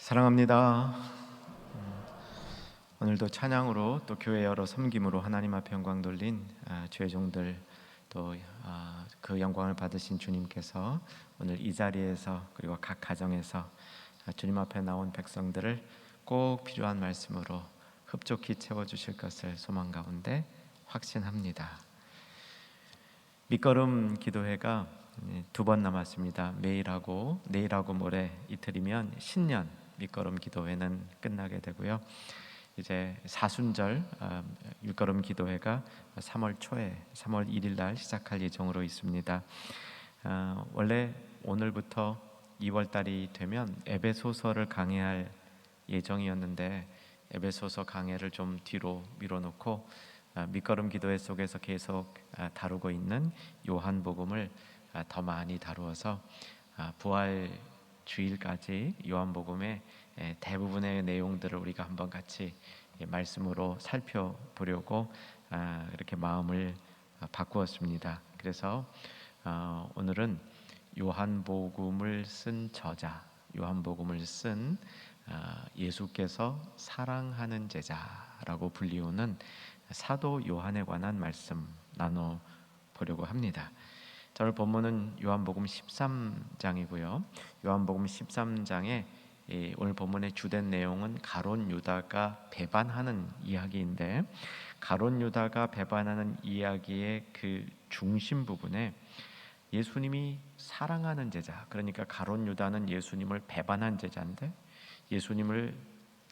사랑합니다. 오늘도 찬양으로 또 교회 여러 섬김으로 하나님 앞에 영광 돌린 죄종들 또 그 영광을 받으신 주님께서 오늘 이 자리에서 그리고 각 가정에서 주님 앞에 나온 백성들을 꼭 필요한 말씀으로 흡족히 채워주실 것을 소망 가운데 확신합니다. 밑거름 기도회가 2번 남았습니다. 매일하고 내일하고 모레 이틀이면 신년 밑거름 기도회는 끝나게 되고요. 이제 사순절 밑거름 기도회가 3월 초에 3월 1일 날 시작할 예정으로 있습니다. 원래 오늘부터 2월 달이 되면 에베소서를 강해할 예정이었는데 에베소서 강해를 좀 뒤로 밀어놓고 밑거름 기도회 속에서 계속 다루고 있는 요한복음을 더 많이 다루어서 부활 주일까지 요한복음의 대부분의 내용들을 우리가 한번 같이 말씀으로 살펴보려고 이렇게 마음을 바꾸었습니다. 그래서 오늘은 요한복음을 쓴 저자, 요한복음을 쓴 예수께서 사랑하는 제자라고 불리우는 사도 요한에 관한 말씀 나눠보려고 합니다. 오늘 본문은 요한복음 13장이고요. 요한복음 13장에 오늘 본문의 주된 내용은 가룟 유다가 배반하는 이야기인데, 가룟 유다가 배반하는 이야기의 그 중심 부분에 예수님이 사랑하는 제자, 그러니까 가룟 유다는 예수님을 배반한 제자인데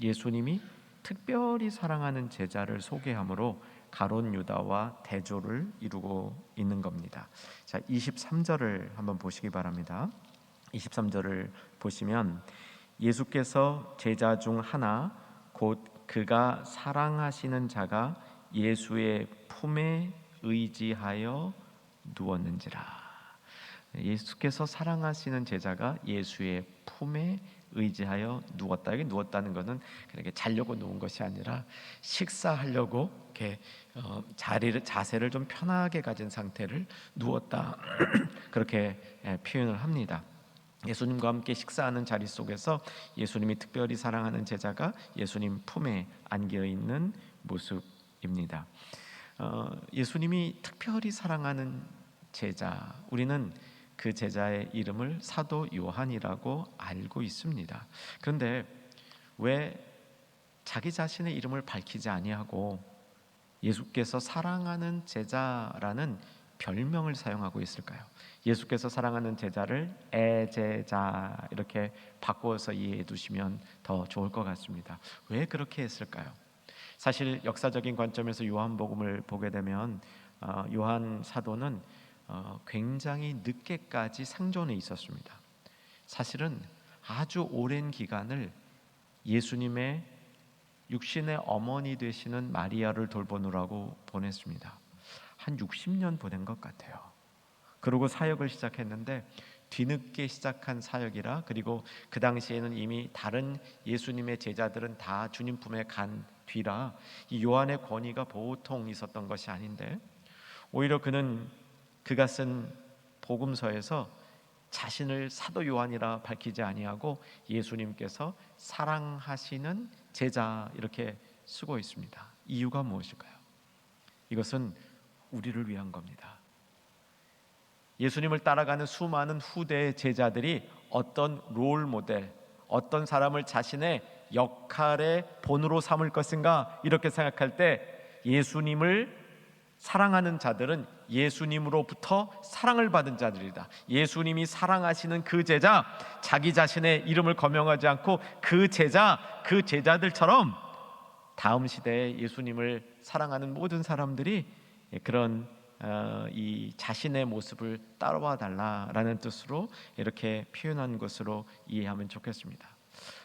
예수님이 특별히 사랑하는 제자를 소개함으로 가룟 유다와 대조를 이루고 있는 겁니다. 자, 23절을 한번 보시기 바랍니다. 23절을 보시면 예수께서 제자 중 하나 곧 그가 사랑하시는 자가 예수의 품에 의지하여 누웠는지라. 예수께서 사랑하시는 제자가 예수의 품에 의지하여 누웠다. 여기 누웠다는 것은 그렇게 자려고 누운 것이 아니라 식사하려고 이렇게 자세를 좀 편하게 가진 상태를 누웠다. 그렇게 표현을 합니다. 예수님과 함께 식사하는 자리 속에서 예수님이 특별히 사랑하는 제자가 예수님 품에 안겨 있는 모습입니다. 예수님이 특별히 사랑하는 제자, 우리는 그 제자의 이름을 사도 요한이라고 알고 있습니다. 그런데 왜 자기 자신의 이름을 밝히지 아니하고 예수께서 사랑하는 제자라는 별명을 사용하고 있을까요? 예수께서 사랑하는 제자를 애제자 이렇게 바꾸어서 이해해 두시면 더 좋을 것 같습니다. 왜 그렇게 했을까요? 사실 역사적인 관점에서 요한복음을 보게 되면 요한 사도는 굉장히 늦게까지 생존해 있었습니다. 사실은 아주 오랜 기간을 예수님의 육신의 어머니 되시는 마리아를 돌보느라고 보냈습니다. 한 60년 보낸 것 같아요. 그리고 사역을 시작했는데 뒤늦게 시작한 사역이라, 그리고 그 당시에는 이미 다른 예수님의 제자들은 다 주님 품에 간 뒤라 이 요한의 권위가 보통 있었던 것이 아닌데, 오히려 그가 쓴 복음서에서 자신을 사도 요한이라 밝히지 아니하고 예수님께서 사랑하시는 제자 이렇게 쓰고 있습니다. 이유가 무엇일까요? 이것은 우리를 위한 겁니다. 예수님을 따라가는 수많은 후대의 제자들이 어떤 롤 모델, 어떤 사람을 자신의 역할의 본으로 삼을 것인가 이렇게 생각할 때 예수님을 사랑하는 자들은 예수님으로부터 사랑을 받은 자들이다. 예수님이 사랑하시는 그 제자, 자기 자신의 이름을 거명하지 않고 그 제자들처럼 다음 시대에 예수님을 사랑하는 모든 사람들이 그런 이 자신의 모습을 따라와 달라라는 뜻으로 이렇게 표현한 것으로 이해하면 좋겠습니다.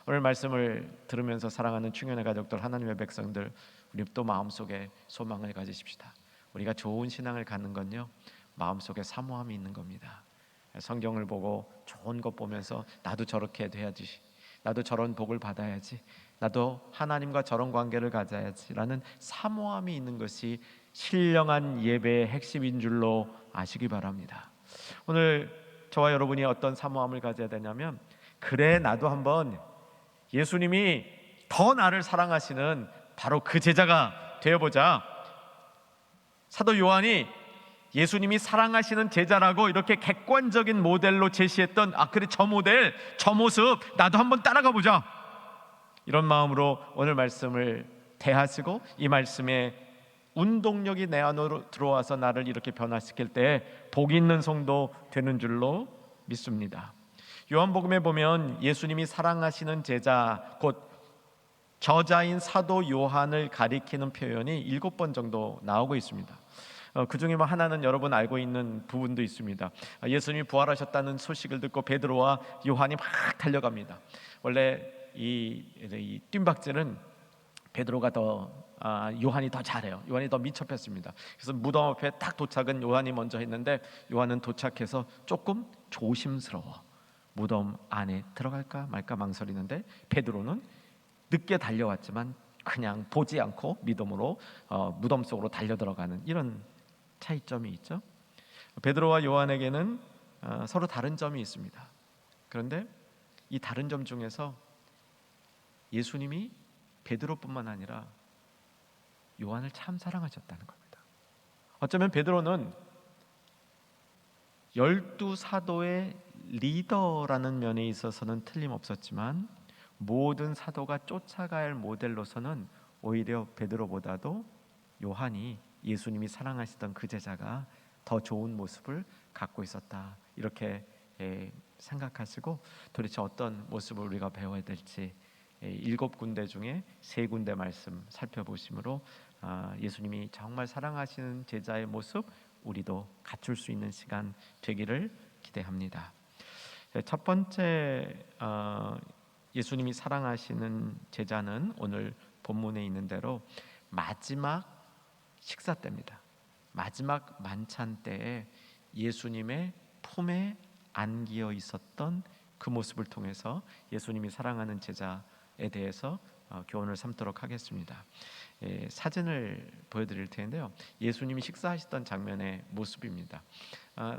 오늘 말씀을 들으면서 사랑하는 충현의 가족들, 하나님의 백성들, 우리 또 마음속에 소망을 가지십시다. 우리가 좋은 신앙을 갖는 건요, 마음속에 사모함이 있는 겁니다. 성경을 보고 좋은 것 보면서 나도 저렇게 돼야지, 나도 저런 복을 받아야지, 나도 하나님과 저런 관계를 가져야지라는 사모함이 있는 것이 신령한 예배의 핵심인 줄로 아시기 바랍니다. 오늘 저와 여러분이 어떤 사모함을 가져야 되냐면, 그래 나도 한번 예수님이 더 나를 사랑하시는 바로 그 제자가 되어보자. 사도 요한이 예수님이 사랑하시는 제자라고 이렇게 객관적인 모델로 제시했던 그래, 저 모델, 저 모습 나도 한번 따라가 보자, 이런 마음으로 오늘 말씀을 대하시고 이 말씀에 운동력이 내 안으로 들어와서 나를 이렇게 변화시킬 때 복이 있는 성도 되는 줄로 믿습니다. 요한복음에 보면 예수님이 사랑하시는 제자, 곧 저자인 사도 요한을 가리키는 표현이 7번 정도 나오고 있습니다. 그 중에 하나는 여러분 알고 있는 부분도 있습니다. 예수님이 부활하셨다는 소식을 듣고 베드로와 요한이 막 달려갑니다. 원래 이 뜀박질은 베드로가 요한이 더 잘해요. 요한이 더 미첩했습니다. 그래서 무덤 앞에 딱 도착은 요한이 먼저 했는데 요한은 도착해서 조금 조심스러워 무덤 안에 들어갈까 말까 망설이는데 베드로는 늦게 달려왔지만 그냥 보지 않고 믿음으로 무덤 속으로 달려 들어가는 이런 차이점이 있죠. 베드로와 요한에게는 서로 다른 점이 있습니다. 그런데 이 다른 점 중에서 예수님이 베드로뿐만 아니라 요한을 참 사랑하셨다는 겁니다. 어쩌면 베드로는 12사도의 리더라는 면에 있어서는 틀림없었지만 모든 사도가 쫓아가야 할 모델로서는 오히려 베드로보다도 요한이 예수님이 사랑하시던 그 제자가 더 좋은 모습을 갖고 있었다, 이렇게 생각하시고 도대체 어떤 모습을 우리가 배워야 될지 7군데 중에 3군데 말씀 살펴보심으로 예수님이 정말 사랑하시는 제자의 모습 우리도 갖출 수 있는 시간 되기를 기대합니다. 첫 번째 예수님이 사랑하시는 제자는 오늘 본문에 있는 대로 마지막 식사 때입니다. 마지막 만찬 때에 예수님의 품에 안기어 있었던 그 모습을 통해서 예수님이 사랑하는 제자에 대해서 교훈을 삼도록 하겠습니다. 사진을 보여드릴 텐데요. 예수님이 식사하시던 장면의 모습입니다.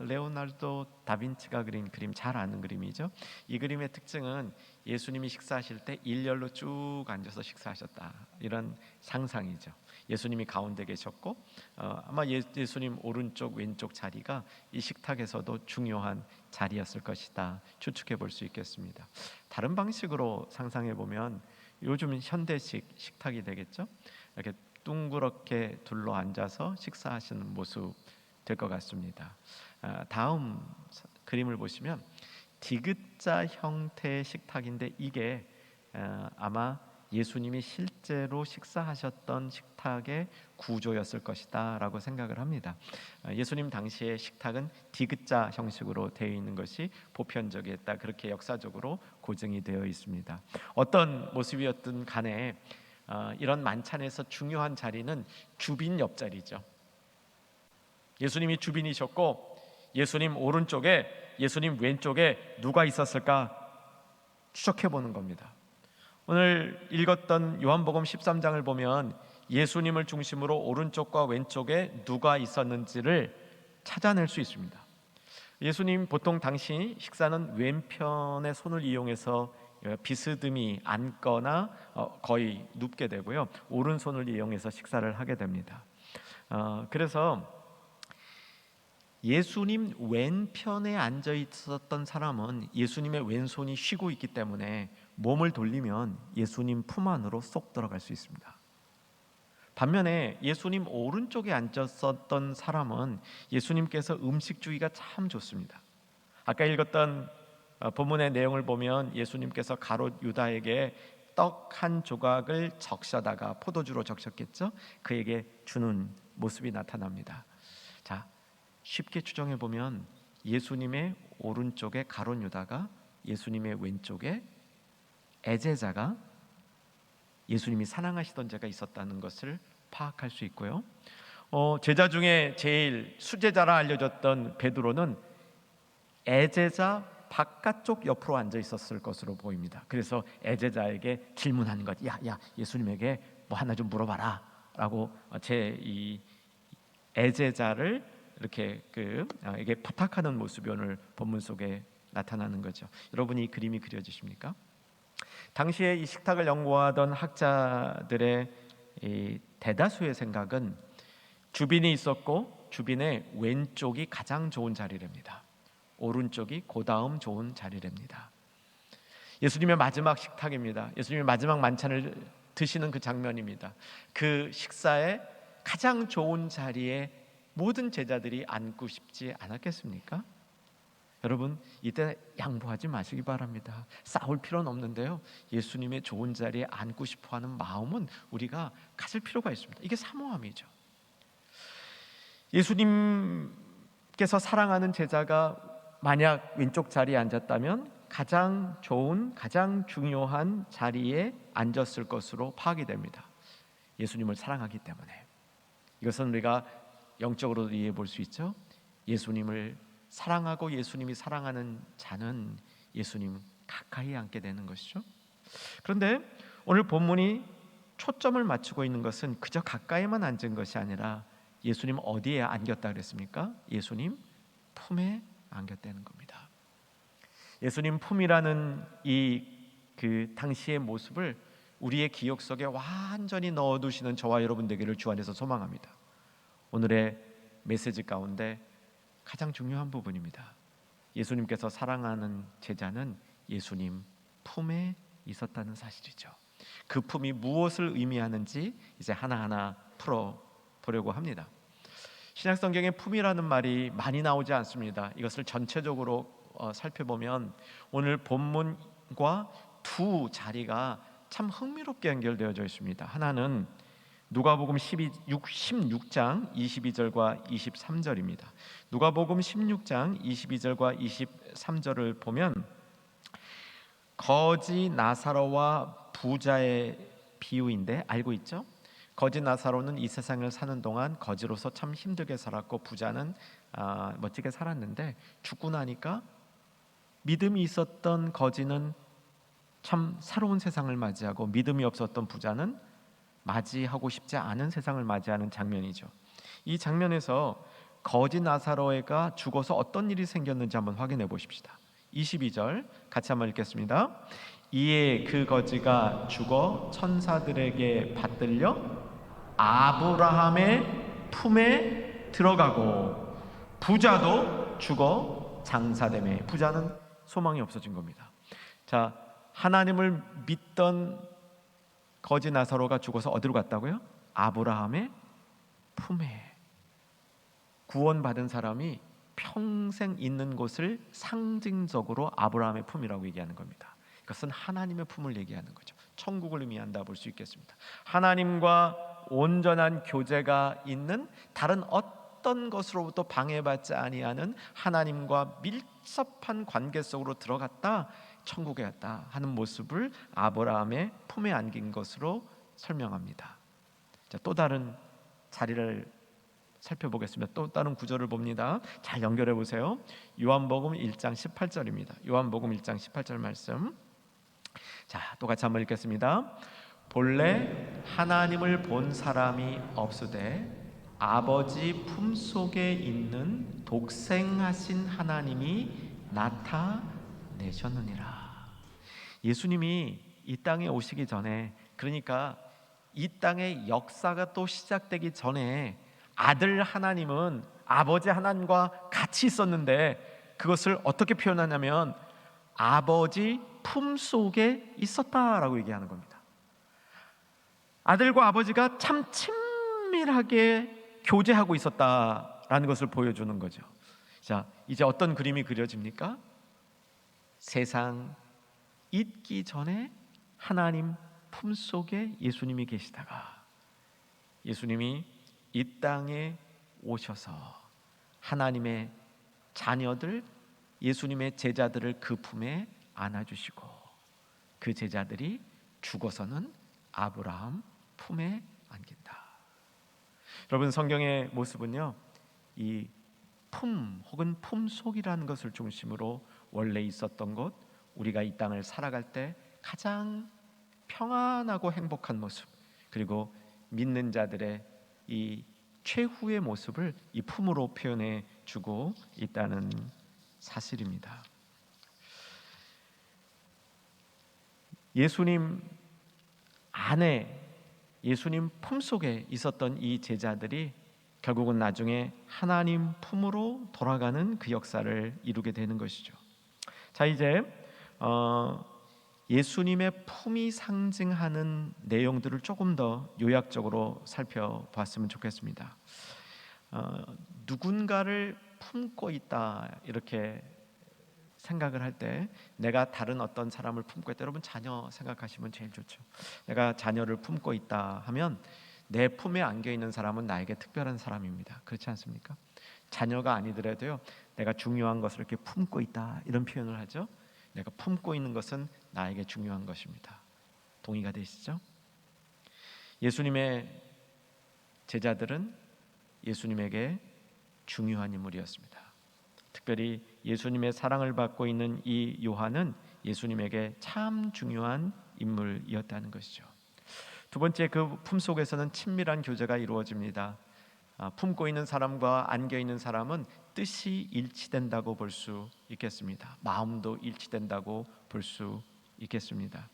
레오나르도 다빈치가 그린 그림, 잘 아는 그림이죠. 이 그림의 특징은 예수님이 식사하실 때 일렬로 쭉 앉아서 식사하셨다, 이런 상상이죠. 예수님이 가운데 계셨고 아마 예수님 오른쪽 왼쪽 자리가 이 식탁에서도 중요한 자리였을 것이다 추측해 볼 수 있겠습니다. 다른 방식으로 상상해 보면 요즘 현대식 식탁이 되겠죠. 이렇게 둥그렇게 둘러 앉아서 식사하시는 모습 될 것 같습니다. 다음 그림을 보시면 디귿자 형태의 식탁인데 이게 아마 예수님이 실제로 식사하셨던 식탁의 구조였을 것이다 라고 생각을 합니다. 예수님 당시의 식탁은 디귿자 형식으로 되어 있는 것이 보편적이었다, 그렇게 역사적으로 고증이 되어 있습니다. 어떤 모습이었든 간에 이런 만찬에서 중요한 자리는 주빈 옆자리죠. 예수님이 주빈이셨고 예수님 오른쪽에 예수님 왼쪽에 누가 있었을까 추적해 보는 겁니다. 오늘 읽었던 요한복음 13장을 보면 예수님을 중심으로 오른쪽과 왼쪽에 누가 있었는지를 찾아낼 수 있습니다. 예수님 보통 당시 식사는 왼편의 손을 이용해서 비스듬히 앉거나 거의 눕게 되고요, 오른손을 이용해서 식사를 하게 됩니다. 그래서 예수님 왼편에 앉아 있었던 사람은 예수님의 왼손이 쉬고 있기 때문에 몸을 돌리면 예수님 품 안으로 쏙 들어갈 수 있습니다. 반면에 예수님 오른쪽에 앉았었던 사람은 예수님께서 음식 주기가 참 좋습니다. 아까 읽었던 본문의 내용을 보면 예수님께서 가롯 유다에게 떡 한 조각을 적셔다가 포도주로 적셨겠죠. 그에게 주는 모습이 나타납니다. 자, 쉽게 추정해 보면 예수님의 오른쪽에 가롯 유다가 예수님의 왼쪽에 애제자가 예수님이 사랑하시던 자가 있었다는 것을 파악할 수 있고요. 제자 중에 제일 수제자라 알려졌던 베드로는 애제자 바깥쪽 옆으로 앉아 있었을 것으로 보입니다. 그래서 애제자에게 질문하는 것, 야 예수님에게 뭐 하나 좀 물어봐라 라고 이 애제자를 이렇게 에게 부탁하는 모습이 오늘 본문 속에 나타나는 거죠. 여러분이 이 그림이 그려지십니까? 당시에 이 식탁을 연구하던 학자들의 이 대다수의 생각은 주빈이 있었고 주빈의 왼쪽이 가장 좋은 자리랍니다. 오른쪽이 그 다음 좋은 자리랍니다. 예수님의 마지막 식탁입니다. 예수님의 마지막 만찬을 드시는 그 장면입니다. 그 식사에 가장 좋은 자리에 모든 제자들이 앉고 싶지 않았겠습니까? 여러분, 이때 양보하지 마시기 바랍니다. 싸울 필요는 없는데요, 예수님의 좋은 자리에 앉고 싶어하는 마음은 우리가 가질 필요가 있습니다. 이게 사모함이죠. 예수님께서 사랑하는 제자가 만약 왼쪽 자리에 앉았다면 가장 좋은, 가장 중요한 자리에 앉았을 것으로 파악이 됩니다. 예수님을 사랑하기 때문에. 이것은 우리가 영적으로도 이해해 볼 수 있죠. 예수님을 사랑하고 예수님이 사랑하는 자는 예수님 가까이 앉게 되는 것이죠. 그런데 오늘 본문이 초점을 맞추고 있는 것은 그저 가까이만 앉은 것이 아니라 예수님 어디에 안겼다 그랬습니까? 예수님 품에 안겼다는 겁니다. 예수님 품이라는 그 당시의 모습을 우리의 기억 속에 완전히 넣어두시는 저와 여러분 되기를 주 안에서 소망합니다. 오늘의 메시지 가운데 가장 중요한 부분입니다. 예수님께서 사랑하는 제자는 예수님 품에 있었다는 사실이죠. 그 품이 무엇을 의미하는지 이제 하나하나 풀어보려고 합니다. 신약성경에 품이라는 말이 많이 나오지 않습니다. 이것을 전체적으로 살펴보면 오늘 본문과 두 자리가 참 흥미롭게 연결되어져 있습니다. 하나는 누가복음 16장 22절과 23절입니다. 누가복음 16장 22절과 23절을 보면 거지 나사로와 부자의 비유인데 알고 있죠? 거지 나사로는 이 세상을 사는 동안 거지로서 참 힘들게 살았고 부자는 멋지게 살았는데 죽고 나니까 믿음이 있었던 거지는 참 새로운 세상을 맞이하고 믿음이 없었던 부자는 맞이하고 싶지 않은 세상을 맞이하는 장면이죠. 이 장면에서 거지 나사로가 죽어서 어떤 일이 생겼는지 한번 확인해 보십시다. 22절 같이 한번 읽겠습니다. 이에 그 거지가 죽어 천사들에게 받들려 아브라함의 품에 들어가고 부자도 죽어 장사되매. 부자는 소망이 없어진 겁니다. 자, 하나님을 믿던 거지 나사로가 죽어서 어디로 갔다고요? 아브라함의 품에. 구원받은 사람이 평생 있는 곳을 상징적으로 아브라함의 품이라고 얘기하는 겁니다. 그것은 하나님의 품을 얘기하는 거죠. 천국을 의미한다 볼 수 있겠습니다. 하나님과 온전한 교제가 있는 다른 어떤 것으로부터 방해받지 아니하는 하나님과 밀접한 관계 속으로 들어갔다, 천국에 갔다 하는 모습을 아브라함의 품에 안긴 것으로 설명합니다. 자, 또 다른 자리를 살펴보겠습니다. 또 다른 구절을 봅니다. 잘 연결해 보세요. 요한복음 1장 18절입니다. 요한복음 1장 18절 말씀. 자, 똑같이 한번 읽겠습니다. 본래 하나님을 본 사람이 없으되 아버지 품속에 있는 독생하신 하나님이 나타내셨느니라. 예수님이 이 땅에 오시기 전에, 그러니까 이 땅의 역사가 또 시작되기 전에 아들 하나님은 아버지 하나님과 같이 있었는데 그것을 어떻게 표현하냐면 아버지 품속에 있었다라고 얘기하는 겁니다. 아들과 아버지가 참 친밀하게 교제하고 있었다라는 것을 보여주는 거죠. 자, 이제 어떤 그림이 그려집니까? 세상 있기 전에 하나님 품속에 예수님이 계시다가 예수님이 이 땅에 오셔서 하나님의 자녀들, 예수님의 제자들을 그 품에 안아주시고 그 제자들이 죽어서는 아브라함 품에 안긴다. 여러분, 성경의 모습은요, 이 품 혹은 품속이라는 것을 중심으로 원래 있었던 것, 우리가 이 땅을 살아갈 때 가장 평안하고 행복한 모습, 그리고 믿는 자들의 이 최후의 모습을 이 품으로 표현해 주고 있다는 사실입니다. 예수님 안에, 예수님 품속에 있었던 이 제자들이 결국은 나중에 하나님 품으로 돌아가는 그 역사를 이루게 되는 것이죠. 자, 이제 예수님의 품이 상징하는 내용들을 조금 더 요약적으로 살펴봤으면 좋겠습니다. 누군가를 품고 있다 이렇게 생각을 할 때, 내가 다른 어떤 사람을 품고 있다, 여러분 자녀 생각하시면 제일 좋죠. 내가 자녀를 품고 있다 하면 내 품에 안겨 있는 사람은 나에게 특별한 사람입니다. 그렇지 않습니까? 자녀가 아니더라도요, 내가 중요한 것을 이렇게 품고 있다 이런 표현을 하죠. 내가 품고 있는 것은 나에게 중요한 것입니다. 동의가 되시죠? 예수님의 제자들은 예수님에게 중요한 인물이었습니다. 특별히 예수님의 사랑을 받고 있는 이 요한은 예수님에게 참 중요한 인물이었다는 것이죠. 두 번째, 그 품 속에서는 친밀한 교제가 이루어집니다. 품고 있는 사람과 안겨 있는 사람은 뜻이 일치된다고 볼 수 있겠습니다. 마음도 일치된다고 볼 수 있겠습니다.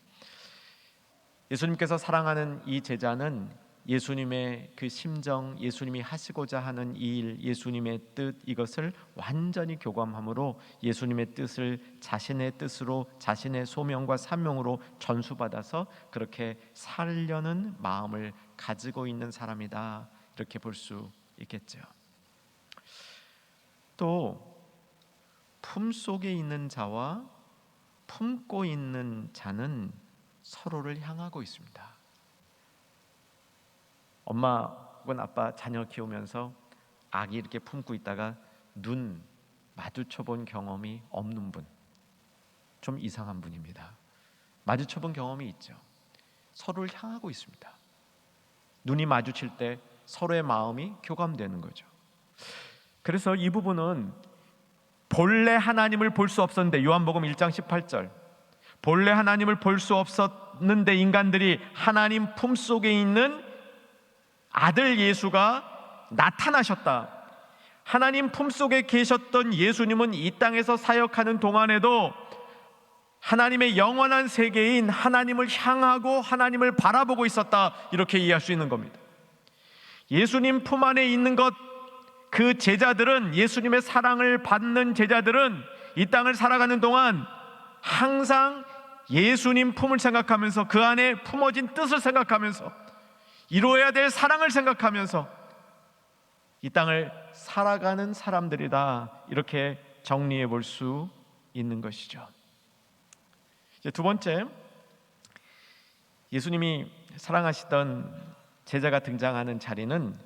예수님께서 사랑하는 이 제자는 예수님의 그 심정, 예수님이 하시고자 하는 이 일, 예수님의 뜻, 이것을 완전히 교감함으로 예수님의 뜻을 자신의 뜻으로, 자신의 소명과 사명으로 전수받아서 그렇게 살려는 마음을 가지고 있는 사람이다, 이렇게 볼 수 있겠죠. 또 품속에 있는 자와 품고 있는 자는 서로를 향하고 있습니다. 엄마 혹은 아빠 자녀 키우면서 아기 이렇게 품고 있다가 눈 마주쳐 본 경험이 없는 분, 좀 이상한 분입니다. 마주쳐 본 경험이 있죠. 서로를 향하고 있습니다. 눈이 마주칠 때 서로의 마음이 교감되는 거죠. 그래서 이 부분은 본래 하나님을 볼 수 없었는데, 요한복음 1장 18절, 본래 하나님을 볼 수 없었는데 인간들이 하나님 품속에 있는 아들 예수가 나타나셨다. 하나님 품속에 계셨던 예수님은 이 땅에서 사역하는 동안에도 하나님의 영원한 세계인 하나님을 향하고 하나님을 바라보고 있었다, 이렇게 이해할 수 있는 겁니다. 예수님 품 안에 있는 것, 그 제자들은, 예수님의 사랑을 받는 제자들은 이 땅을 살아가는 동안 항상 예수님 품을 생각하면서, 그 안에 품어진 뜻을 생각하면서, 이루어야 될 사랑을 생각하면서 이 땅을 살아가는 사람들이다, 이렇게 정리해 볼 수 있는 것이죠. 이제 두 번째, 예수님이 사랑하시던 제자가 등장하는 자리는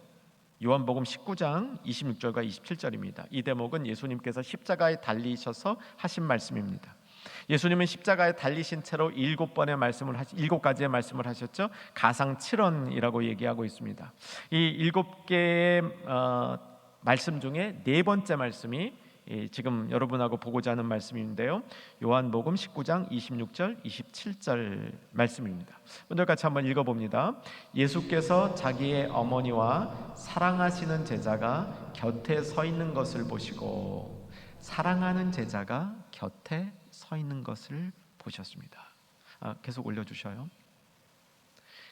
요한복음 19장 26절과 27절입니다. 이 대목은 예수님께서 십자가에 달리셔서 하신 말씀입니다. 예수님은 십자가에 달리신 채로 7가지의 말씀을 하셨죠. 가상 7언이라고 얘기하고 있습니다. 이 7개의 말씀 중에 네 번째 말씀이 지금 여러분하고 보고자 하는 말씀인데요, 요한복음 19장 26절 27절 말씀입니다. 오늘 같이 한번 읽어봅니다. 예수께서 자기의 어머니와 사랑하시는 제자가 곁에 서 있는 것을 보시고, 사랑하는 제자가 곁에 서 있는 것을 보셨습니다. 계속 올려주셔요.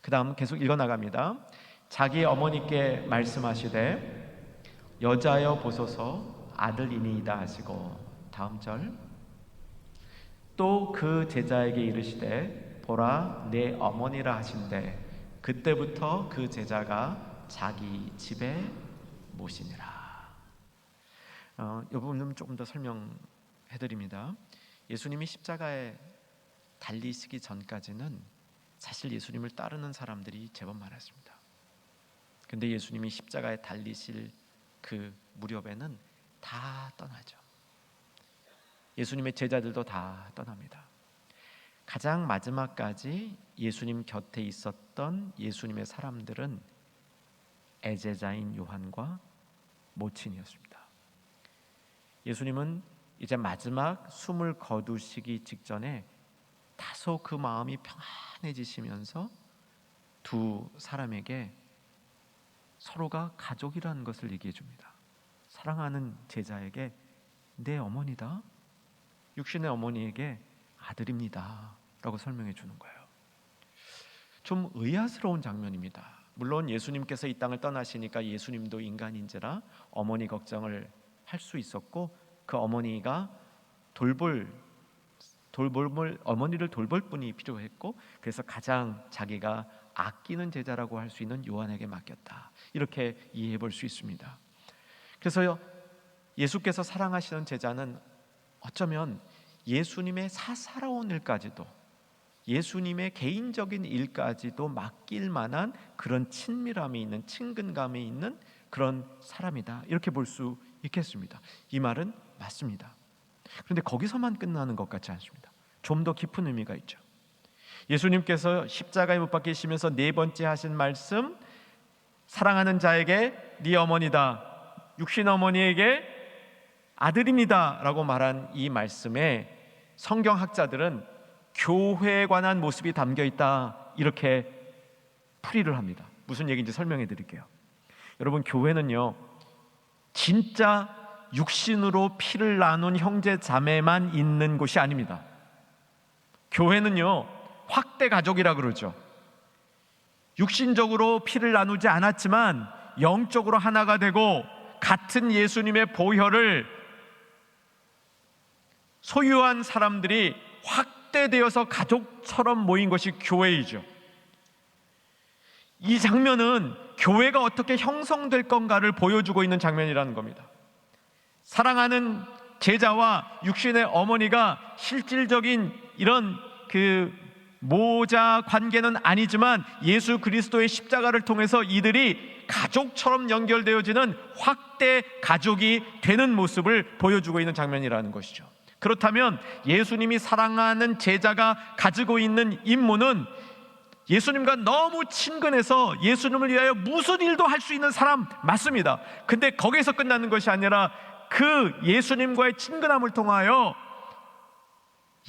그 다음 계속 읽어나갑니다. 자기 어머니께 말씀하시되 여자여 보소서 아들이니이다 하시고, 다음 절, 또 그 제자에게 이르시되 보라 내 어머니라 하신대, 그때부터 그 제자가 자기 집에 모시니라. 이 부분은 조금 더 설명해드립니다. 예수님이 십자가에 달리시기 전까지는 사실 예수님을 따르는 사람들이 제법 많았습니다. 근데 예수님이 십자가에 달리실 그 무렵에는 다 떠나죠. 예수님의 제자들도 다 떠납니다. 가장 마지막까지 예수님 곁에 있었던 예수님의 사람들은 애제자인 요한과 모친이었습니다. 예수님은 이제 마지막 숨을 거두시기 직전에 다소 그 마음이 평안해지시면서 두 사람에게 서로가 가족이라는 것을 얘기해 줍니다. 사랑하는 제자에게 내 어머니다, 육신의 어머니에게 아들입니다, 라고 설명해 주는 거예요. 좀 의아스러운 장면입니다. 물론 예수님께서 이 땅을 떠나시니까 예수님도 인간인지라 어머니 걱정을 할 수 있었고, 그 어머니가 어머니를 돌볼 분이 필요했고, 그래서 가장 자기가 아끼는 제자라고 할 수 있는 요한에게 맡겼다, 이렇게 이해해 볼 수 있습니다. 그래서 예수께서 사랑하시는 제자는 어쩌면 예수님의 사사로운 일까지도, 예수님의 개인적인 일까지도 맡길 만한 그런 친밀함이 있는, 친근감이 있는 그런 사람이다, 이렇게 볼 수 있겠습니다. 이 말은 맞습니다. 그런데 거기서만 끝나는 것 같지 않습니다. 좀 더 깊은 의미가 있죠. 예수님께서 십자가에 못 박히시면서 네 번째 하신 말씀, 사랑하는 자에게 네 어머니다, 육신 어머니에게 아들입니다 라고 말한 이 말씀에 성경학자들은 교회에 관한 모습이 담겨 있다, 이렇게 풀이를 합니다. 무슨 얘기인지 설명해 드릴게요. 여러분, 교회는요, 진짜 육신으로 피를 나눈 형제 자매만 있는 곳이 아닙니다. 교회는요, 확대 가족이라 그러죠. 육신적으로 피를 나누지 않았지만 영적으로 하나가 되고 같은 예수님의 보혈을 소유한 사람들이 확대되어서 가족처럼 모인 것이 교회이죠. 이 장면은 교회가 어떻게 형성될 건가를 보여주고 있는 장면이라는 겁니다. 사랑하는 제자와 육신의 어머니가 실질적인 이런 모자 관계는 아니지만 예수 그리스도의 십자가를 통해서 이들이 가족처럼 연결되어지는 확대 가족이 되는 모습을 보여주고 있는 장면이라는 것이죠. 그렇다면 예수님이 사랑하는 제자가 가지고 있는 임무는 예수님과 너무 친근해서 예수님을 위하여 무슨 일도 할 수 있는 사람 맞습니다. 근데 거기서 끝나는 것이 아니라 그 예수님과의 친근함을 통하여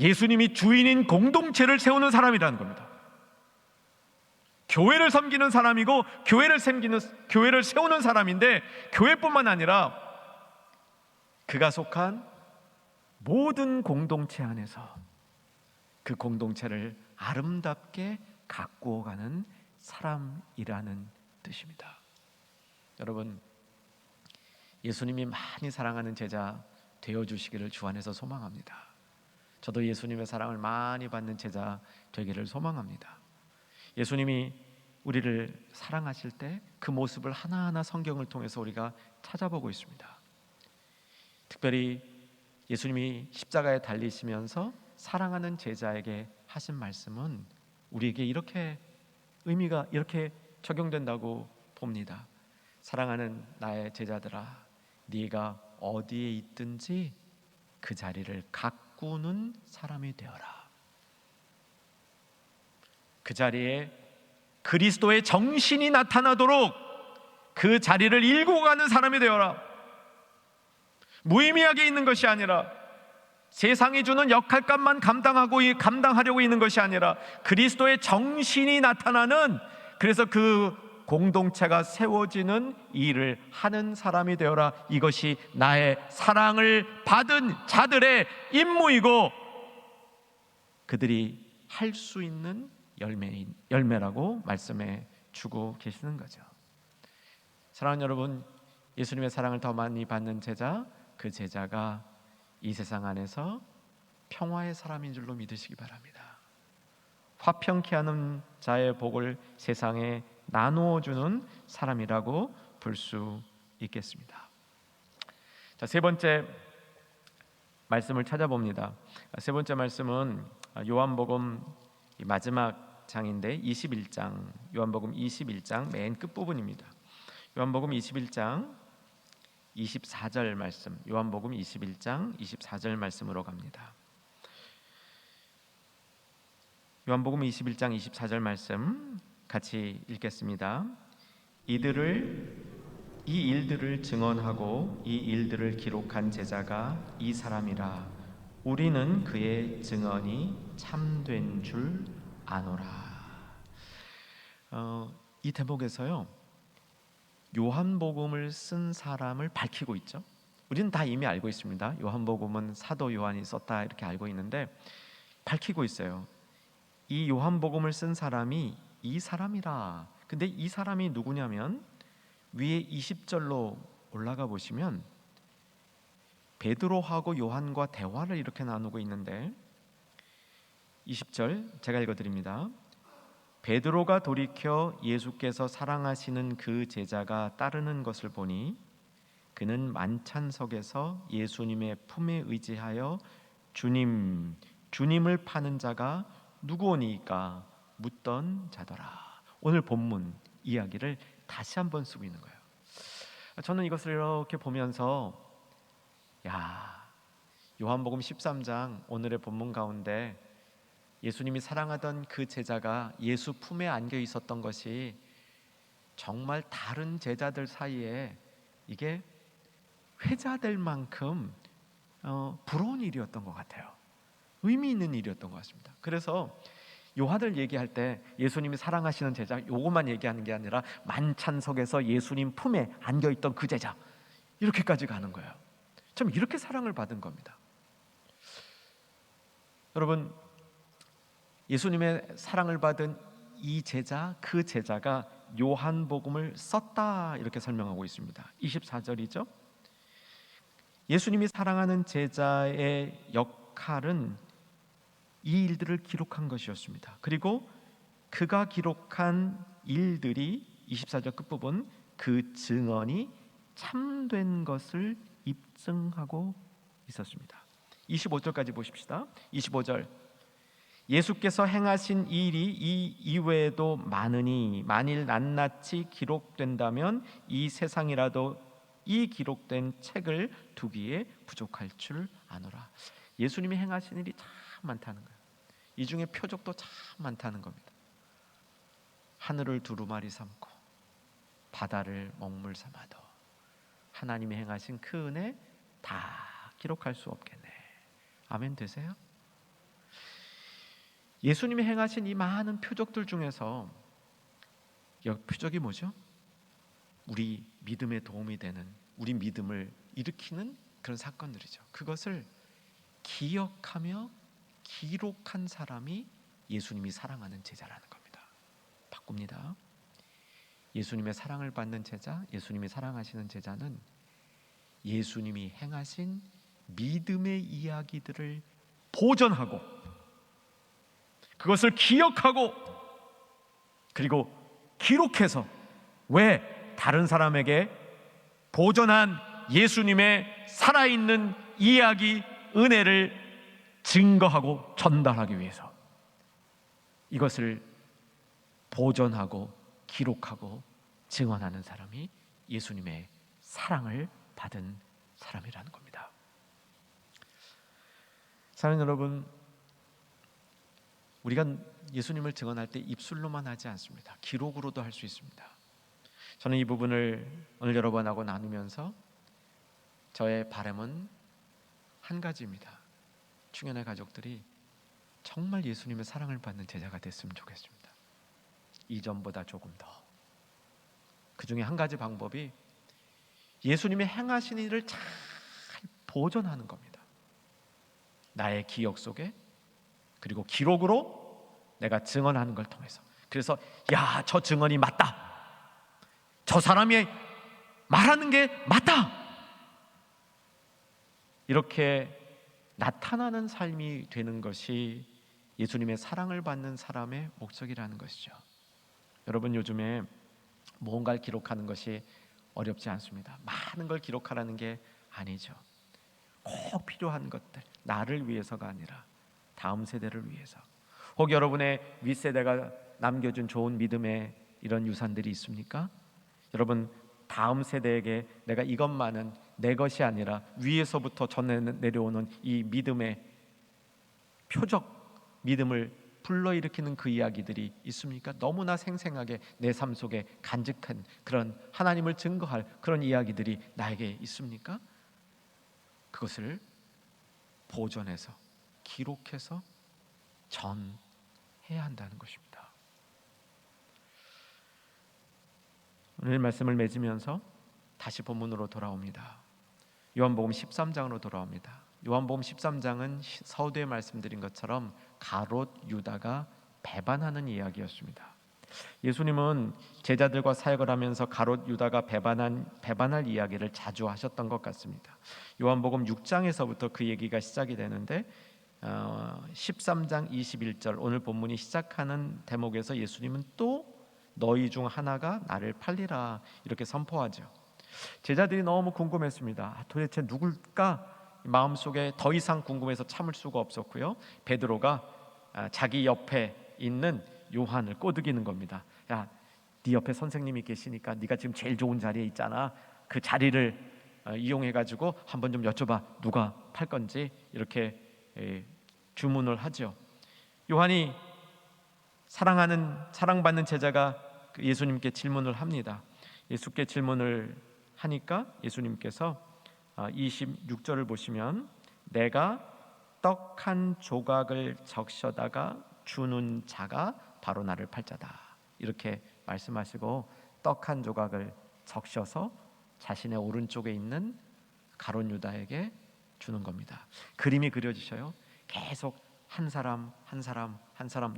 예수님이 주인인 공동체를 세우는 사람이라는 겁니다. 교회를 섬기는 사람이고 교회를 세우는 사람인데, 교회뿐만 아니라 그가 속한 모든 공동체 안에서 그 공동체를 아름답게 가꾸어가는 사람이라는 뜻입니다. 여러분, 예수님이 많이 사랑하는 제자 되어주시기를 주 안에서 소망합니다. 저도 예수님의 사랑을 많이 받는 제자 되기를 소망합니다. 예수님이 우리를 사랑하실 때 그 모습을 하나하나 성경을 통해서 우리가 찾아보고 있습니다. 특별히 예수님이 십자가에 달리시면서 사랑하는 제자에게 하신 말씀은 우리에게 이렇게 의미가 이렇게 적용된다고 봅니다. 사랑하는 나의 제자들아, 네가 어디에 있든지 그 자리를 가꾸는 사람이 되어라. 그 자리에 그리스도의 정신이 나타나도록 그 자리를 일구고 가는 사람이 되어라. 무의미하게 있는 것이 아니라, 세상이 주는 역할값만 감당하려고 있는 것이 아니라 그리스도의 정신이 나타나는, 그래서 그 공동체가 세워지는 일을 하는 사람이 되어라. 이것이 나의 사랑을 받은 자들의 임무이고 그들이 할 수 있는 열매라고 말씀해 주고 계시는 거죠. 사랑하는 여러분, 예수님의 사랑을 더 많이 받는 제자, 그 제자가 이 세상 안에서 평화의 사람인 줄로 믿으시기 바랍니다. 화평케 하는 자의 복을 세상에 나누어 주는 사람이라고 볼 수 있겠습니다. 자, 세 번째 말씀을 찾아봅니다. 세 번째 말씀은 요한복음 마지막 장인데 21장, 요한복음 21장 맨 끝부분입니다. 요한복음 21장 24절 말씀, 요한복음 21장 24절 말씀으로 갑니다. 요한복음 21장 24절 말씀 같이 읽겠습니다. 이 일들을 증언하고 이 일들을 기록한 제자가 이 사람이라. 우리는 그의 증언이 참된 줄 아노라. 이 대목에서요, 요한복음을 쓴 사람을 밝히고 있죠. 우리는 다 이미 알고 있습니다. 요한복음은 사도 요한이 썼다, 이렇게 알고 있는데 밝히고 있어요. 이 요한복음을 쓴 사람이 이 사람이라. 근데 이 사람이 누구냐면 위에 20절로 올라가 보시면 베드로하고 요한과 대화를 이렇게 나누고 있는데 20절 제가 읽어드립니다. 베드로가 돌이켜 예수께서 사랑하시는 그 제자가 따르는 것을 보니 그는 만찬석에서 예수님의 품에 의지하여 주님을 파는 자가 누구오니까 묻던 자더라. 오늘 본문 이야기를 다시 한번 쓰고 있는 거예요. 저는 이것을 이렇게 보면서 요한복음 13장 오늘의 본문 가운데 예수님이 사랑하던 그 제자가 예수 품에 안겨 있었던 것이 정말 다른 제자들 사이에 이게 회자될 만큼 부러운 일이었던 것 같아요. 의미 있는 일이었던 것 같습니다. 그래서 요한을 얘기할 때 예수님이 사랑하시는 제자 요것만 얘기하는 게 아니라 만찬석에서 예수님 품에 안겨있던 그 제자 이렇게까지 가는 거예요. 참 이렇게 사랑을 받은 겁니다. 여러분, 예수님의 사랑을 받은 이 제자, 그 제자가 요한복음을 썼다 이렇게 설명하고 있습니다. 24절이죠. 예수님이 사랑하는 제자의 역할은 이 일들을 기록한 것이었습니다. 그리고 그가 기록한 일들이 24절 끝부분 그 증언이 참된 것을 입증하고 있었습니다. 25절까지 보십시다. 25절 예수께서 행하신 일이 이 이외에도 많으니 만일 낱낱이 기록된다면 이 세상이라도 이 기록된 책을 두기에 부족할 줄 아노라. 예수님이 행하신 일이 참 많다는 거예요. 이 중에 표적도 참 많다는 겁니다. 하늘을 두루마리 삼고 바다를 먹물 삼아도 하나님이 행하신 그 은혜 다 기록할 수 없겠네. 아멘 되세요? 예수님이 행하신 이 많은 표적들 중에서 표적이 뭐죠? 우리 믿음에 도움이 되는, 우리 믿음을 일으키는 그런 사건들이죠. 그것을 기억하며 기록한 사람이 예수님이 사랑하는 제자라는 겁니다. 바꿉니다. 예수님의 사랑을 받는 제자, 예수님이 사랑하시는 제자는 예수님이 행하신 믿음의 이야기들을 보존하고 그것을 기억하고 그리고 기록해서 왜 다른 사람에게 보존한 예수님의 살아있는 이야기, 은혜를 증거하고 전달하기 위해서 이것을 보존하고 기록하고 증언하는 사람이 예수님의 사랑을 받은 사람이라는 겁니다. 사랑하는 여러분, 우리가 예수님을 증언할 때 입술로만 하지 않습니다. 기록으로도 할 수 있습니다. 저는 이 부분을 오늘 여러분하고 나누면서 저의 바람은 한 가지입니다. 충현의 가족들이 정말 예수님의 사랑을 받는 제자가 됐으면 좋겠습니다. 이전보다 조금 더. 그 중에 한 가지 방법이 예수님이 행하신 일을 잘 보존하는 겁니다. 나의 기억 속에 그리고 기록으로 내가 증언하는 걸 통해서. 그래서 저 증언이 맞다. 저 사람이 말하는 게 맞다. 이렇게 나타나는 삶이 되는 것이 예수님의 사랑을 받는 사람의 목적이라는 것이죠. 여러분, 요즘에 무언가를 기록하는 것이 어렵지 않습니다. 많은 걸 기록하라는 게 아니죠. 꼭 필요한 것들, 나를 위해서가 아니라 다음 세대를 위해서. 혹 여러분의 윗세대가 남겨준 좋은 믿음의 이런 유산들이 있습니까? 여러분, 다음 세대에게 내가 이것만은 내 것이 아니라 위에서부터 전해 내려오는 이 믿음의 표적, 믿음을 불러일으키는 그 이야기들이 있습니까? 너무나 생생하게 내 삶 속에 간직한 그런 하나님을 증거할 그런 이야기들이 나에게 있습니까? 그것을 보존해서 기록해서 전해야 한다는 것입니다. 오늘 말씀을 맺으면서 다시 본문으로 돌아옵니다. 요한복음 13장으로 돌아옵니다. 요한복음 13장은 서두에 말씀드린 것처럼 가롯 유다가 배반하는 이야기였습니다. 예수님은 제자들과 사역을 하면서 가롯 유다가 배반할 이야기를 자주 하셨던 것 같습니다. 요한복음 6장에서부터 그 얘기가 시작이 되는데 13장 21절 오늘 본문이 시작하는 대목에서 예수님은 또 너희 중 하나가 나를 팔리라 이렇게 선포하죠. 제자들이 너무 궁금했습니다. 도대체 누굴까? 마음속에 더 이상 궁금해서 참을 수가 없었고요. 베드로가 자기 옆에 있는 요한을 꼬드기는 겁니다. 야, 네 옆에 선생님이 계시니까 네가 지금 제일 좋은 자리에 있잖아. 그 자리를 이용해가지고 한번 좀 여쭤봐. 누가 팔 건지 이렇게 주문을 하죠. 요한이 사랑받는 제자가 예수님께 질문을 합니다. 예수께 질문을 하니까 예수님께서 26절을 보시면 내가 떡 한 조각을 적셔다가 주는 자가 바로 나를 팔자다 이렇게 말씀하시고 떡 한 조각을 적셔서 자신의 오른쪽에 있는 가롯 유다에게 주는 겁니다. 그림이 그려지셔요. 계속 한 사람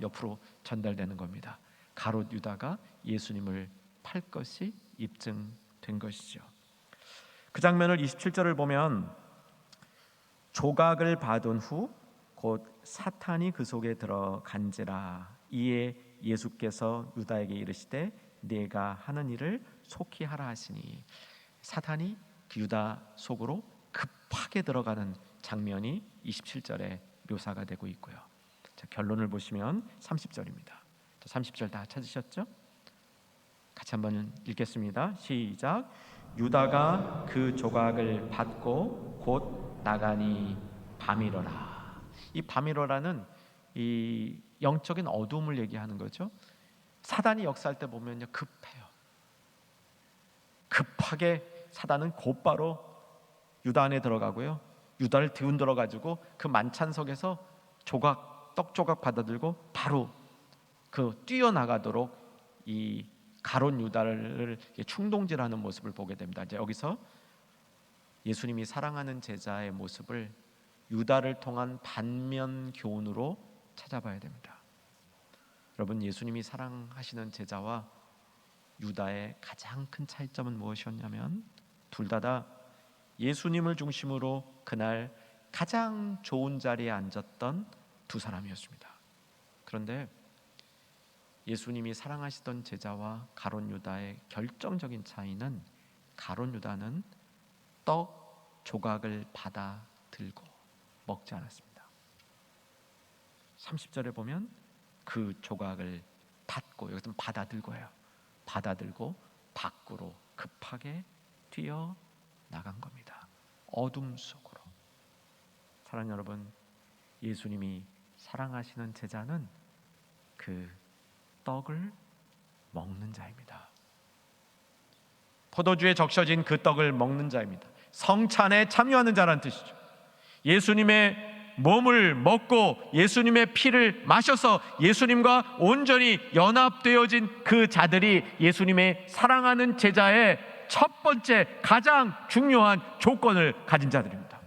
옆으로 전달되는 겁니다. 가롯 유다가 예수님을 팔 것이 입증된 것이죠. 그 장면을 27절을 보면 조각을 받은 후 곧 사탄이 그 속에 들어간지라 이에 예수께서 유다에게 이르시되 네가 하는 일을 속히 하라 하시니 사탄이 그 유다 속으로 급하게 들어가는 장면이 27절에 묘사가 되고 있고요. 자, 결론을 보시면 30절입니다. 30절 다 찾으셨죠? 같이 한번 읽겠습니다. 시작. 유다가 그 조각을 받고 곧 나가니 밤이러라. 이 밤이러라는 이 영적인 어둠을 얘기하는 거죠. 사단이 역사할 때 보면요 급해요. 급하게 사단은 곧바로 유다 안에 들어가고요. 유다를 뒤흔들어 가지고 그 만찬석에서 떡 조각 받아들고 바로 그 뛰어나가도록 이 가롯 유다를 충동질하는 모습을 보게 됩니다. 이제 여기서 예수님이 사랑하는 제자의 모습을 유다를 통한 반면 교훈으로 찾아봐야 됩니다. 여러분, 예수님이 사랑하시는 제자와 유다의 가장 큰 차이점은 무엇이었냐면 둘 다 예수님을 중심으로 그날 가장 좋은 자리에 앉았던 두 사람이었습니다. 그런데 예수님이 사랑하시던 제자와 가롯 유다의 결정적인 차이는 가롯 유다는 떡 조각을 받아 들고 먹지 않았습니다. 30절에 보면 그 조각을 받고, 여기서는 받아 들고예요. 받아 들고 밖으로 급하게 뛰어 나간 겁니다. 어둠 속으로. 사랑하는 여러분, 예수님이 사랑하시는 제자는 그 떡을 먹는 자입니다. 포도주에 적셔진 그 떡을 먹는 자입니다. 성찬에 참여하는 자라는 뜻이죠. 예수님의 몸을 먹고 예수님의 피를 마셔서 예수님과 온전히 연합되어진 그 자들이 예수님의 사랑하는 제자의 첫 번째 가장 중요한 조건을 가진 자들입니다.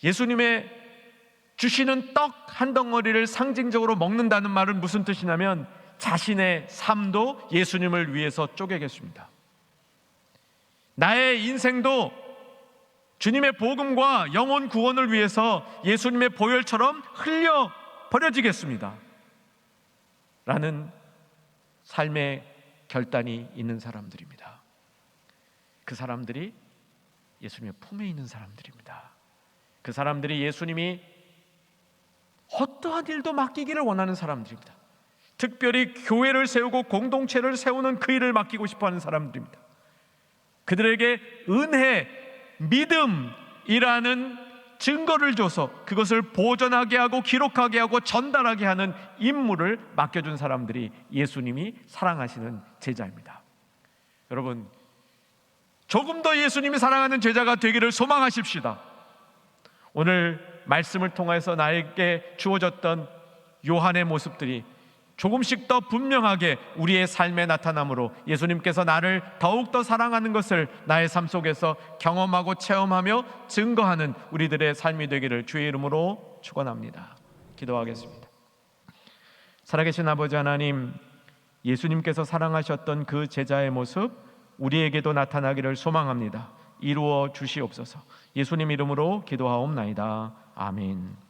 예수님의 주시는 떡 한 덩어리를 상징적으로 먹는다는 말은 무슨 뜻이냐면 자신의 삶도 예수님을 위해서 쪼개겠습니다. 나의 인생도 주님의 복음과 영혼 구원을 위해서 예수님의 보혈처럼 흘려 버려지겠습니다 라는 삶의 결단이 있는 사람들입니다. 그 사람들이 예수님의 품에 있는 사람들입니다. 그 사람들이 예수님이 어떠한 일도 맡기기를 원하는 사람들입니다. 특별히 교회를 세우고 공동체를 세우는 그 일을 맡기고 싶어하는 사람들입니다. 그들에게 은혜, 믿음이라는 증거를 줘서 그것을 보존하게 하고 기록하게 하고 전달하게 하는 임무를 맡겨준 사람들이 예수님이 사랑하시는 제자입니다. 여러분, 조금 더 예수님이 사랑하는 제자가 되기를 소망하십시다. 오늘 말씀을 통해서 나에게 주어졌던 요한의 모습들이 조금씩 더 분명하게 우리의 삶에 나타남으로 예수님께서 나를 더욱더 사랑하는 것을 나의 삶 속에서 경험하고 체험하며 증거하는 우리들의 삶이 되기를 주의 이름으로 축원합니다. 기도하겠습니다. 살아계신 아버지 하나님, 예수님께서 사랑하셨던 그 제자의 모습 우리에게도 나타나기를 소망합니다. 이루어 주시옵소서. 예수님 이름으로 기도하옵나이다. 아멘.